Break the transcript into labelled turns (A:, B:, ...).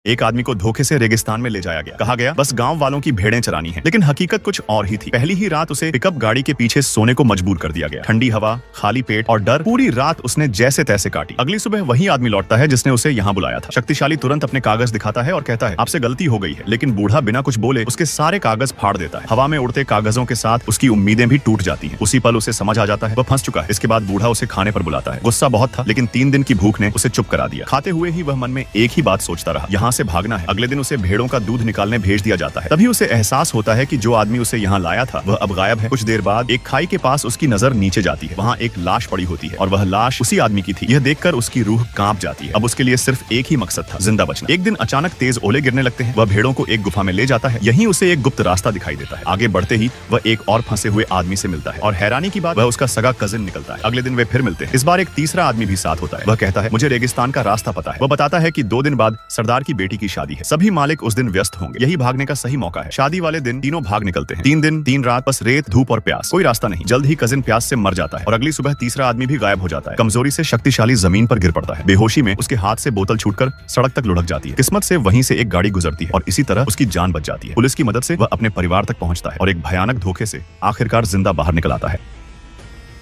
A: एक आदमी को धोखे से रेगिस्तान में ले जाया गया। कहा गया बस गांव वालों की भेड़ें चरानी है, लेकिन हकीकत कुछ और ही थी। पहली ही रात उसे पिकअप गाड़ी के पीछे सोने को मजबूर कर दिया गया। ठंडी हवा, खाली पेट और डर, पूरी रात उसने जैसे तैसे काटी। अगली सुबह वही आदमी लौटता है जिसने उसे यहाँ बुलाया था। शक्तिशाली तुरंत अपने कागज दिखाता है और कहता है आपसे गलती हो गई है, लेकिन बूढ़ा बिना कुछ बोले उसके सारे कागज फाड़ देता है। हवा में उड़ते कागजों के साथ उसकी उम्मीदें भी टूट जाती हैं। उसी पल उसे समझ आ जाता है वह फंस चुका है। इसके बाद बूढ़ा उसे खाने पर बुलाता है। गुस्सा बहुत था, लेकिन 3 दिन की भूख ने उसे चुप करा दिया। खाते हुए ही वह मन में एक ही बात सोचता रहा, यहाँ से भागना है। अगले दिन उसे भेड़ों का दूध निकालने भेज दिया जाता है। तभी उसे एहसास होता है कि जो आदमी उसे यहाँ लाया था वह अब गायब है। कुछ देर बाद एक खाई के पास उसकी नजर नीचे जाती है। वहाँ एक लाश पड़ी होती है और वह लाश उसी आदमी की थी। यह देखकर उसकी रूह कांप जाती है। अब उसके लिए सिर्फ एक ही मकसद था, जिंदा बचना। एक दिन अचानक तेज ओले गिरने लगते हैं। वह भेड़ों को एक गुफा में ले जाता है। यहीं उसे एक गुप्त रास्ता दिखाई देता है। आगे बढ़ते ही वह एक और फंसे हुए आदमी से मिलता है और हैरानी की बात वह उसका सगा कजिन निकलता है। अगले दिन वे फिर मिलते हैं। इस बार एक तीसरा आदमी भी साथ होता है। वह कहता है मुझे रेगिस्तान का रास्ता पता है। वह बताता है कि 2 दिन बाद सरदार की बेटी की शादी है। सभी मालिक उस दिन व्यस्त होंगे। यही भागने का सही मौका है। शादी वाले दिन तीनों भाग निकलते हैं। 3 दिन 3 रात, बस रेत, धूप और प्यास। कोई रास्ता नहीं। जल्द ही कजिन प्यास से मर जाता है और अगली सुबह तीसरा आदमी भी गायब हो जाता है। कमजोरी से शक्तिशाली जमीन पर गिर पड़ता है। बेहोशी में उसके हाथ से बोतल छूटकर सड़क तक लुढ़क जाती है। किस्मत से वहीं से एक गाड़ी गुजरती है और इसी तरह उसकी जान बच जाती है। पुलिस की मदद से वह अपने परिवार तक पहुंचता है और एक भयानक धोखे से आखिरकार जिंदा बाहर निकल आता है।